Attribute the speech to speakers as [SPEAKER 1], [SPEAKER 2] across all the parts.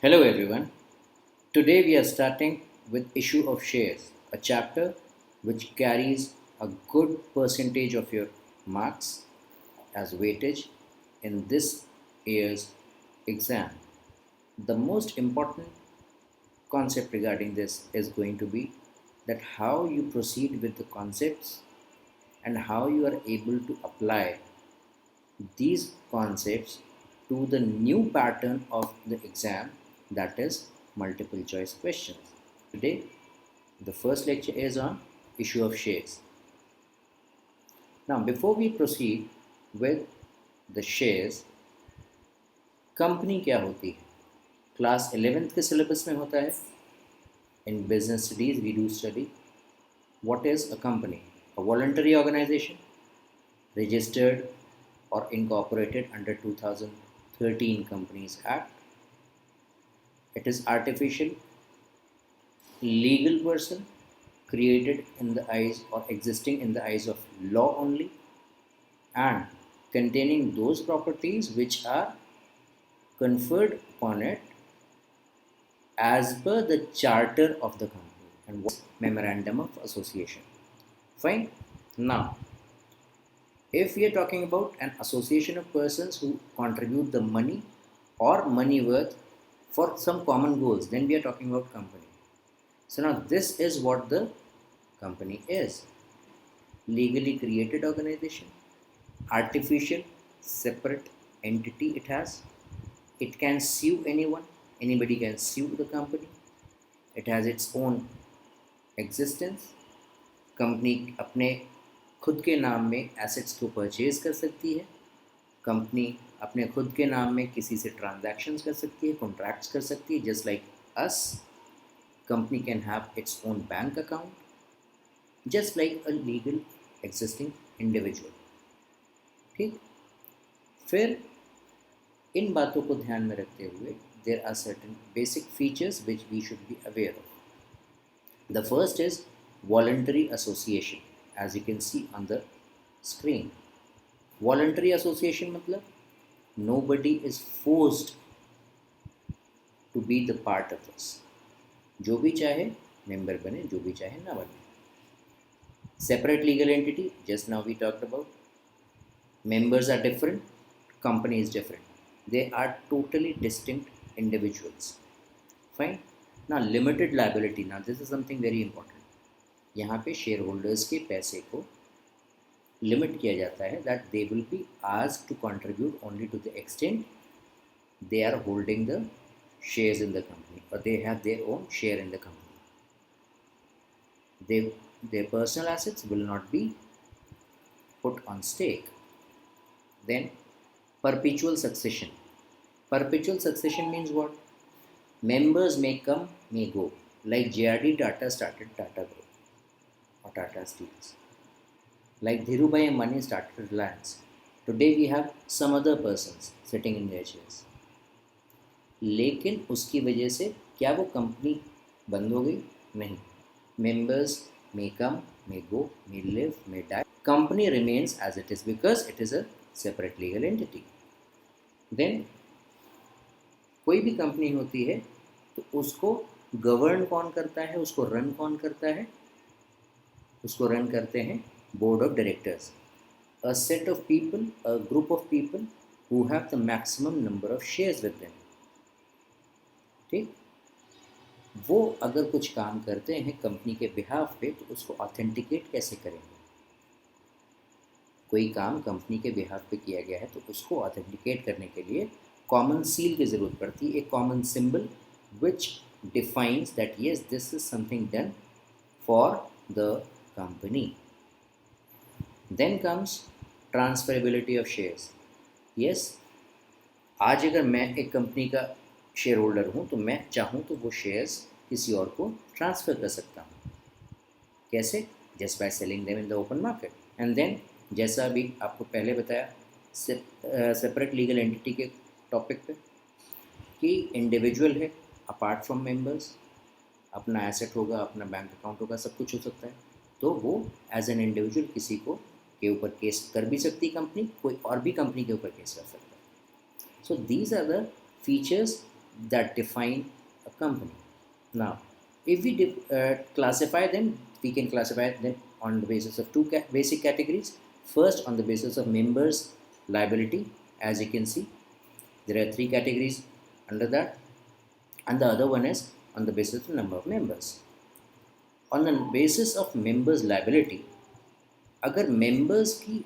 [SPEAKER 1] Hello everyone. Today we are starting with issue of shares, a chapter which carries a good percentage of your marks as weightage in this year's exam. The most important concept regarding this is going to be that how you proceed with the concepts and how you are able to apply these concepts to the new pattern of the exam, that is multiple choice questions. Today the first lecture is on issue of shares. Now before we proceed with the shares, company क्या होती है? Class 11th के syllabus में होता है. In business studies we do study what is a company. A voluntary organization registered or incorporated under 2013 Companies Act. It is artificial legal person created in the eyes or existing in the eyes of law only, and containing those properties which are conferred upon it as per the charter of the company and what memorandum of association. Fine. Now if we are talking about an association of persons who contribute the money or money worth for some common goals, then we are talking about company. So now this is what the company is: legally created organization, artificial separate entity it has. It can sue anyone, anybody can sue the company. It has its own existence. Company अपने खुद के नाम में assets को purchase कर सकती है. Company अपने खुद के नाम में किसी से ट्रांजैक्शंस कर सकती है, कॉन्ट्रैक्ट्स कर सकती है. Just like us, company can have its own bank account just like a legal existing individual. ठीक. फिर इन बातों को ध्यान में रखते हुए there are certain basic features which we should be aware of. The first is voluntary association, as you can see on the screen. Voluntary association मतलब nobody is forced to be the part of this. जो भी चाहे member बने, जो भी चाहे ना बने. Separate legal entity, just now we talked about. Members are different, company is different. They are totally distinct individuals. Fine. Now limited liability. Now this is something very important. यहाँ पे शेयर होल्डर्स के पैसे को limit किया जाता है that they will be asked to contribute only to the extent they are holding the shares in the company और they have their own share in the company. Their personal assets will not be put on stake. Then perpetual succession. Perpetual succession means what? Members may come, may go. Like JRD Tata started Tata Group or Tata Steels. Like Dhirubhai Ambani started Reliance. Today we have some other persons sitting in their chairs. लेकिन उसकी वजह से क्या वो company बंद हो गई? नहीं. Members may come, may go, may live, may die. Company remains as it is because it is a separate legal entity. Then कोई भी कंपनी होती है तो उसको गवर्न कौन करता है, उसको रन कौन करता है? उसको रन करते हैं board of directors. A set of people, a group of people who have the maximum number of shares with them. ठीक. वो अगर कुछ काम करते हैं कंपनी के बिहाफ पे तो उसको ऑथेंटिकेट कैसे करेंगे? कोई काम कंपनी के बिहाफ पे किया गया है तो उसको ऑथेंटिकेट करने के लिए कॉमन सील की ज़रूरत पड़ती है, एक common symbol which defines that yes, this is something done for the company. Then comes transferability of shares. Yes, आज अगर मैं एक कंपनी का शेयर होल्डर हूँ तो मैं चाहूँ तो वो शेयर्स किसी और को ट्रांसफ़र कर सकता हूँ. कैसे? Just by selling them in the open market. And then जैसा अभी आपको पहले बताया सेपरेट लीगल एंटिटी के टॉपिक पे कि इंडिविजुअल है अपार्ट फ्रॉम मेंबर्स, अपना एसेट होगा, अपना बैंक अकाउंट होगा, सब कुछ हो सकता है. तो वो एज एन इंडिविजुअल किसी को के ऊपर केस कर भी सकती कंपनी, कोई और भी कंपनी के ऊपर केस कर सकता है. So these are the features that define a company. Now, if we classify them, we can classify them on the basis of two basic categories. First, on the basis of members' liability, as you can see, there are three categories under that, and the other one is on the basis of number of members. On the basis of members' liability, अगर members की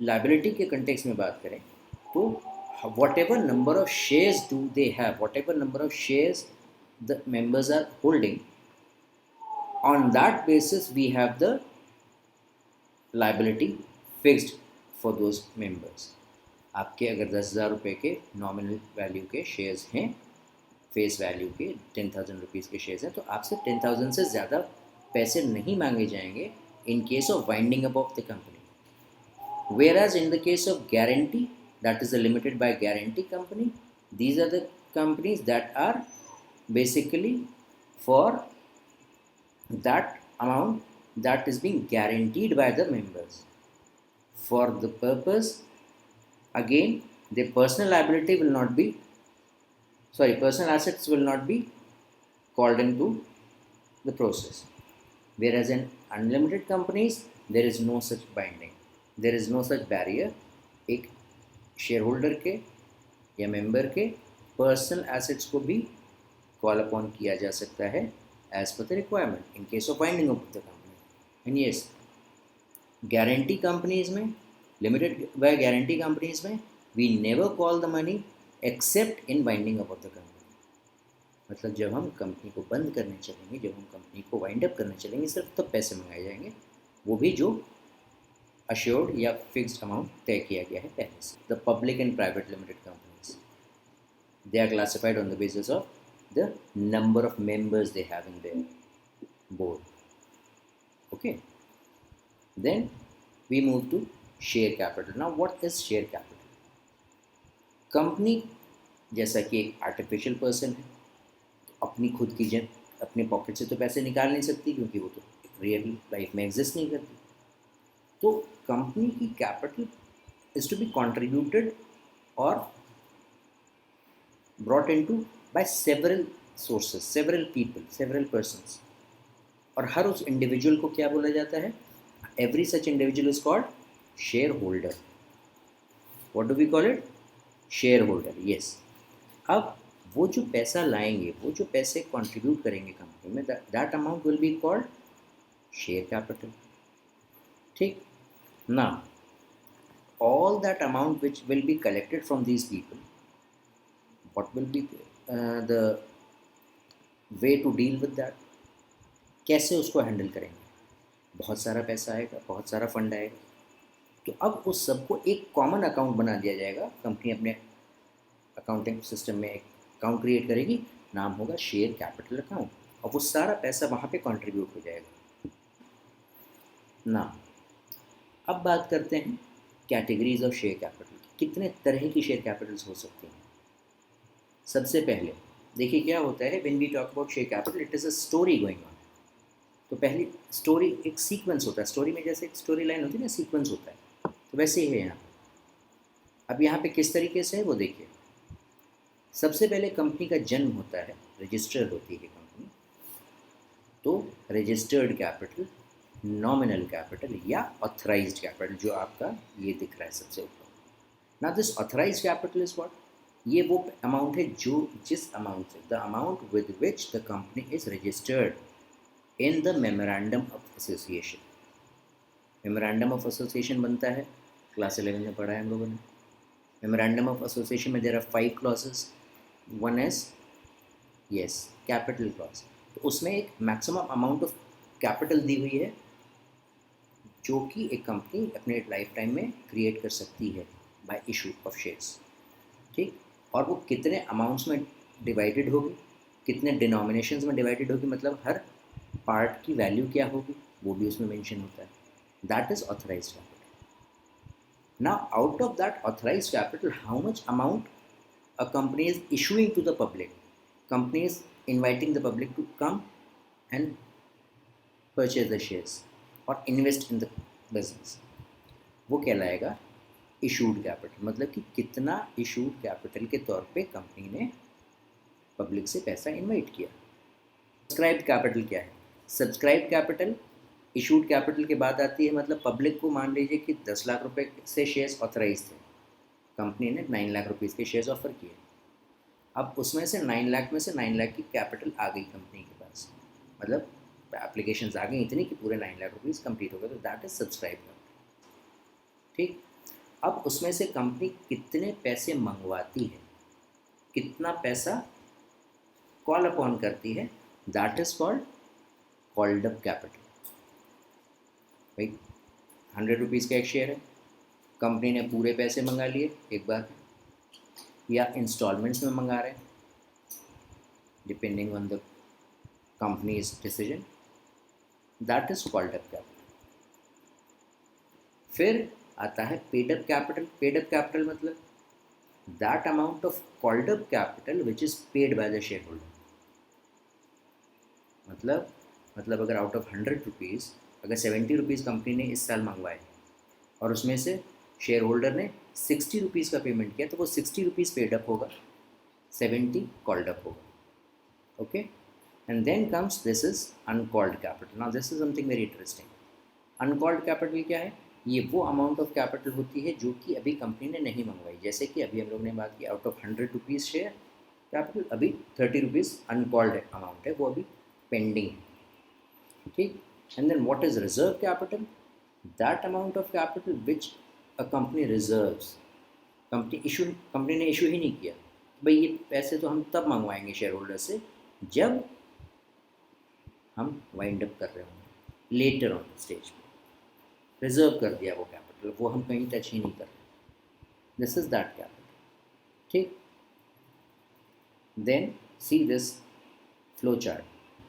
[SPEAKER 1] liability के context में बात करें तो whatever number of shares do they have, whatever number of shares the members are holding, on that basis we have the liability fixed for those members. आपके अगर 10,000 रुपये के नॉमिनल वैल्यू के शेयर्स हैं, फेस वैल्यू के 10,000 rupees के shares हैं, तो आपसे 10,000 से ज़्यादा पैसे नहीं मांगे जाएंगे in case of winding up of the company. Whereas in the case of guarantee, that is a limited by guarantee company, these are the companies that are basically for that amount that is being guaranteed by the members. For the purpose, again, the personal liability will not be, personal assets will not be called into the process. Whereas in unlimited companies, there is no such binding, there is no such barrier. एक share के या member के personal assets को भी call upon किया जा सकता है as per the requirement in case of winding up the company. And yes, guarantee companies में, लिमिटेड बाय गारंटी कंपनीज में, we never call the money except in winding up of the company. मतलब जब हम company को बंद करने चलेंगे, जब हम कंपनी को वाइंड अप करने चलेंगे, सिर्फ तब पैसे मंगाए जाएंगे, वो भी जो अश्योर्ड या फिक्स्ड अमाउंट तय किया गया है पहले से. The public and private limited companies, they are classified on the basis of the number of members they have in their board. Okay, then we move to share capital. Now what is share capital? Company जैसा कि एक artificial person है, अपनी खुद की अपने pocket से तो पैसे निकाल नहीं सकती, क्योंकि वो तो रियल लाइफ में एग्जिस्ट नहीं करती. तो कंपनी की capital is to be contributed और brought into by several sources, several people, several persons. और हर उस इंडिविजुअल को क्या बोला जाता है? Every such individual is called share holder. What do we call it? Share holder. Yes. अब वो जो पैसा लाएंगे, वो जो पैसे कंट्रीब्यूट करेंगे कंपनी में, that amount will be called share capital. ठीक. Now all that amount which will be collected from these people, what will be the way to deal with that? कैसे उसको हैंडल करेंगे? बहुत सारा पैसा आएगा, बहुत सारा फंड आएगा, तो अब उस सबको एक कॉमन अकाउंट बना दिया जाएगा. कंपनी अपने अकाउंटिंग सिस्टम में एक अकाउंट क्रिएट करेगी, नाम होगा शेयर कैपिटल अकाउंट, और वो सारा पैसा वहाँ पे कंट्रीब्यूट हो जाएगा. ना, अब बात करते हैं कैटेगरीज ऑफ शेयर कैपिटल. कितने तरह की शेयर कैपिटल्स हो सकती हैं? सबसे पहले देखिए क्या होता है, when we talk about share capital, it is a story going on. तो पहली स्टोरी, एक सीक्वेंस होता है. स्टोरी में जैसे एक स्टोरी लाइन होती है ना, सीक्वेंस होता है, तो वैसे ही है यहाँ पर. अब यहाँ पे किस तरीके से है वो देखिए. सबसे पहले कंपनी का जन्म होता है, रजिस्टर होती है कंपनी, तो रजिस्टर्ड कैपिटल, नॉमिनल कैपिटल या ऑथराइज्ड कैपिटल, जो आपका ये दिख रहा है सबसे ऊपर. ना this authorised capital is what? ये वो अमाउंट है जो, जिस अमाउंट से, the amount with which the company is registered in the memorandum of association. Memorandum of association बनता है, क्लास 11 में पढ़ा है हम लोगों ने. मेमोरेंडम ऑफ एसोसिएशन में there are 5 clauses. One is yes capital clause. तो उसमें एक मैक्सिमम अमाउंट ऑफ कैपिटल दी हुई है जो कि एक कंपनी अपने लाइफ टाइम में क्रिएट कर सकती है बाय इशू ऑफ शेयर्स. ठीक. और वो कितने अमाउंट्स में डिवाइडेड होगी, कितने डिनोमिनेशंस में डिवाइडेड होगी, मतलब हर पार्ट की वैल्यू क्या होगी, वो भी उसमें मेंशन होता है. That is authorised capital. Now out of that authorised capital, how much amount a company is issuing to the public, company is inviting the public to come and purchase the shares or invest in the business, वो कहलाएगा issued capital. मतलब कि कितना issued capital के तौर पे company ने public से पैसा इन्वाइट किया। सब्सक्राइब कैपिटल क्या है? सब्सक्राइब कैपिटल इशूड कैपिटल के बाद आती है, मतलब पब्लिक को मान लीजिए कि 10 लाख रुपए से शेयर्स ऑथराइज थे, कंपनी ने 9 लाख रुपीज़ के शेयर्स ऑफर किए। अब उसमें से 9 लाख में से 9 लाख की कैपिटल आ गई कंपनी के पास, मतलब एप्लीकेशंस आ गई इतनी कि पूरे 9 लाख रुपीज़ कंप्लीट हो गए, तो दैट इज सब्सक्राइब कैपिटल। ठीक। अब उसमें से कंपनी कितने पैसे मंगवाती है, कितना पैसा कॉल अपॉन करती है, that is called up capital. भाई 100 रुपीज़ का एक शेयर है, कंपनी ने पूरे पैसे मंगा लिए एक बार, या इंस्टॉलमेंट्स में मंगा रहे हैं, depending on the company's decision, that is called up capital. फिर आता है paid up capital. Paid up capital मतलब that amount of called up capital which is paid by the share holder. मतलब अगर आउट ऑफ 100 रुपीज़ अगर 70 rupees company ने इस साल मंगवाए और उसमें से शेयर होल्डर ने 60 रुपीज़ का पेमेंट किया, तो वो 60 रुपीज़ पेड अप होगा, 70 कॉल्ड अप होगा। Okay, and then comes this is uncalled capital. Now this is something very interesting. Uncalled capital क्या है? ये वो अमाउंट ऑफ कैपिटल होती है जो कि अभी कंपनी ने नहीं मंगवाई। जैसे कि अभी हम लोग ने बात की out of 100 rupees share capital, अभी 30 रुपीज़ अनकॉल्ड अमाउंट है, वो अभी पेंडिंग है। ठीक। And then what is reserve capital? That amount of capital which a company reserves. Company ने इशू ही नहीं किया, भाई ये पैसे तो हम तब मंगवाएंगे शेयर होल्डर से जब हम वाइंड अप कर रहे होंगे, लेटर ऑन स्टेज में रिजर्व कर दिया वो कैपिटल, वो हम कहीं टच ही नहीं कर रहे। This is that capital. ठीक। Then see this flow chart.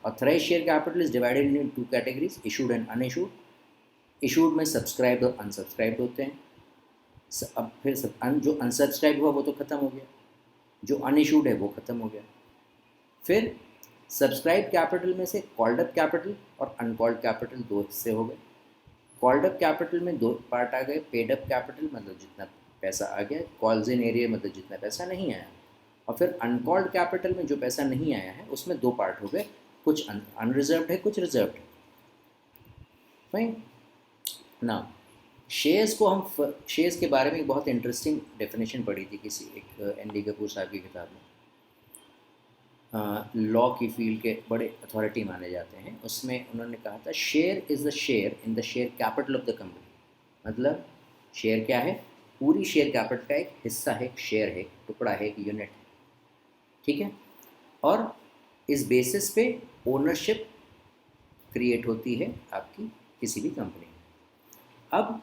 [SPEAKER 1] Authorise share capital is divided in 2 categories, issued and unissued. Issued में सब्सक्राइब्ड और अनसब्सक्राइब्ड होते हैं। अब फिर जो अनसब्सक्राइब हुआ वो तो ख़त्म हो गया, जो अनइशूड है वो ख़त्म हो गया। फिर सब्सक्राइब कैपिटल में से कॉल्ड अप कैपिटल और अनकॉल्ड कैपिटल दो हिस्से हो गए। कॉल्ड अप कैपिटल में दो पार्ट आ गए, पेड अप कैपिटल मतलब जितना पैसा आ गया, कॉल्स इन एरिया मतलब जितना पैसा नहीं आया, और फिर अनकॉल्ड कैपिटल में जो पैसा नहीं आया है उसमें दो पार्ट हो गए, कुछ अनरिजर्व्ड है, कुछ रिजर्व्ड है। फाइन। ना शेयर्स को हम शेयर्स के बारे में एक बहुत इंटरेस्टिंग डेफिनेशन पढ़ी थी किसी एक एन डी कपूर साहब की किताब में, लॉ की फील्ड के बड़े अथॉरिटी माने जाते हैं। उसमें उन्होंने कहा था share is the share in the share capital of the company. मतलब शेयर क्या है? पूरी शेयर कैपिटल का एक हिस्सा है, एक शेयर है, एक टुकड़ा है, एक यूनिट है। ठीक है। और इस बेसिस पे ओनरशिप क्रिएट होती है आपकी किसी भी कंपनी में। अब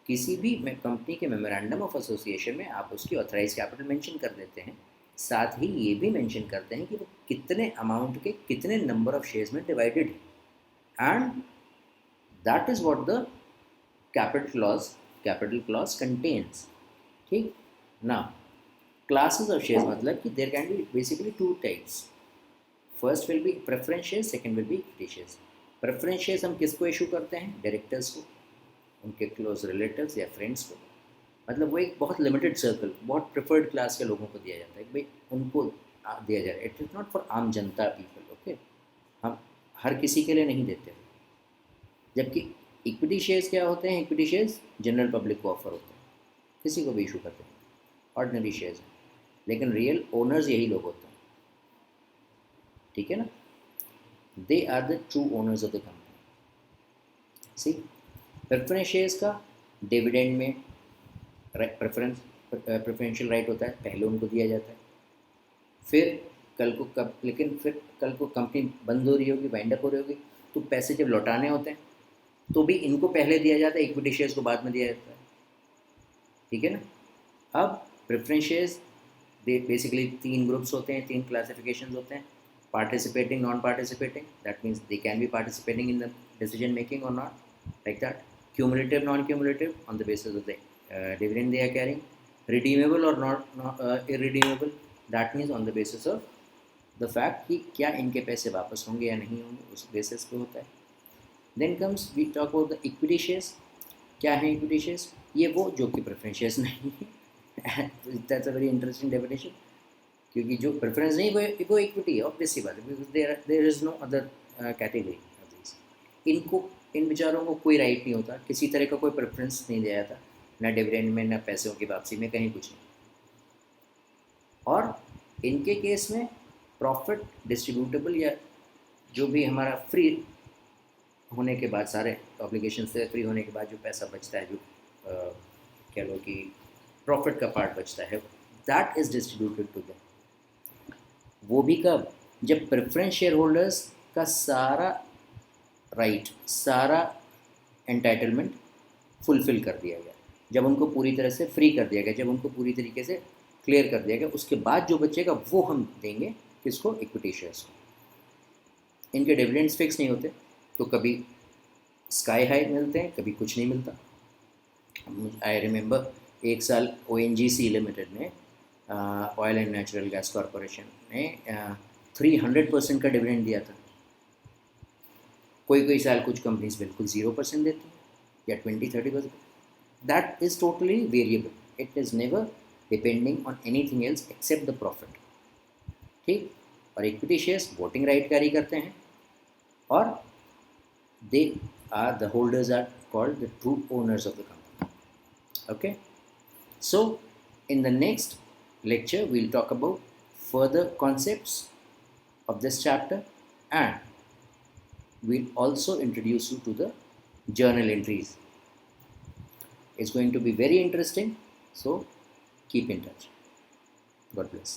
[SPEAKER 1] किसी भी कंपनी के मेमोरेंडम ऑफ एसोसिएशन में आप उसकी ऑथराइज कैपिटल मेंशन कर देते हैं, साथ ही ये भी मेंशन करते हैं कि वो कितने अमाउंट के कितने नंबर ऑफ शेयर्स में डिवाइडेड है, and that is what the capital clause contains. ठीक ना। क्लासेस ऑफ शेयर्स मतलब कि there can be basically 2 types. First will be preference shares, second will be equity shares. Preference shares हम किसको issue करते हैं? डायरेक्टर्स को, उनके क्लोज रिलेटिव्स या फ्रेंड्स को। मतलब वो एक बहुत लिमिटेड सर्कल, बहुत प्रेफर्ड क्लास के लोगों को दिया जाता है, भाई उनको दिया जा रहा है। इट इज़ नॉट फॉर आम जनता पीपल। ओके, हम हर किसी के लिए नहीं देते। जबकि इक्विटी शेयर्स क्या होते हैं? इक्विटी शेयर्स जनरल पब्लिक को ऑफर होते हैं, किसी को भी इशू करते हैं, ऑर्डिनरी शेयर्स हैं, लेकिन रियल ओनर्स यही लोग होते हैं। ठीक है ना। They are the true owners of the company. See preference shares का डिविडेंड में प्रेफरेंशियल राइट होता है, पहले उनको दिया जाता है। फिर फिर कल को कंपनी बंद हो रही होगी, वाइंड अप हो रही होगी, तो पैसे जब लौटाने होते हैं तो भी इनको पहले दिया जाता है, इक्विटी शेयर्स को बाद में दिया जाता है। ठीक है ना। अब प्रेफरेंस शेयर्स बेसिकली 3 ग्रुप्स होते हैं, 3 क्लासिफिकेशन होते हैं। Participating, non participating, that means they can be participating in the decision making और not, like that. Cumulative, non-cumulative, on the basis of the dividend they are carrying. Redeemable or not irredeemable, that means on the basis of the fact कि क्या इनके पैसे वापस होंगे या नहीं होंगे, उस बेसिस पे होता है। Then comes we talk about the equity shares. क्या है equity shares? ये वो जो कि preference shares नहीं है। That's a very interesting definition. क्योंकि जो प्रेफरेंस नहीं वो इक्विटी है, ऑब्वियस सी बात है, because there is no other category. इनको इन बेचारों को कोई राइट नहीं होता, किसी तरह का कोई प्रेफरेंस नहीं दिया जाता, ना डिविडेंड में, ना पैसों की वापसी में, कहीं कुछ नहीं। और इनके केस में प्रॉफिट डिस्ट्रीब्यूटेबल या जो भी हमारा फ्री होने के बाद, सारे ऑब्लिगेशन से फ्री होने के बाद जो पैसा बचता है, जो कह लो कि प्रॉफिट का पार्ट बचता है, that is distributed to them. वो भी कब? जब प्रेफरेंस शेयर होल्डर्स का सारा राइट, सारा एंटाइटलमेंट फुलफ़िल कर दिया गया, जब उनको पूरी तरह से फ्री कर दिया गया, जब उनको पूरी तरीके से क्लियर कर दिया गया, उसके बाद जो बचेगा वो हम देंगे किसको? इक्विटी शेयर्स को। इनके डिविडेंड्स फिक्स नहीं होते, तो कभी स्काई हाई मिलते हैं, कभी कुछ नहीं मिलता। आई रिमेंबर एक साल ONGC लिमिटेड ने, oil and natural gas corporation ने 300% का डिविडेंड दिया था। कोई कोई साल कुछ कंपनीज बिल्कुल 0% देती हैं, या 20-30%। That is totally variable, it is never depending on anything else except the profit. ठीक। और equity shares voting right carry करते हैं, और they are the holders are called the true owners of the company. Okay, so in the next lecture we'll talk about further concepts of this chapter, and we'll also introduce you to the journal entries. It's going to be very interesting, so keep in touch. God bless.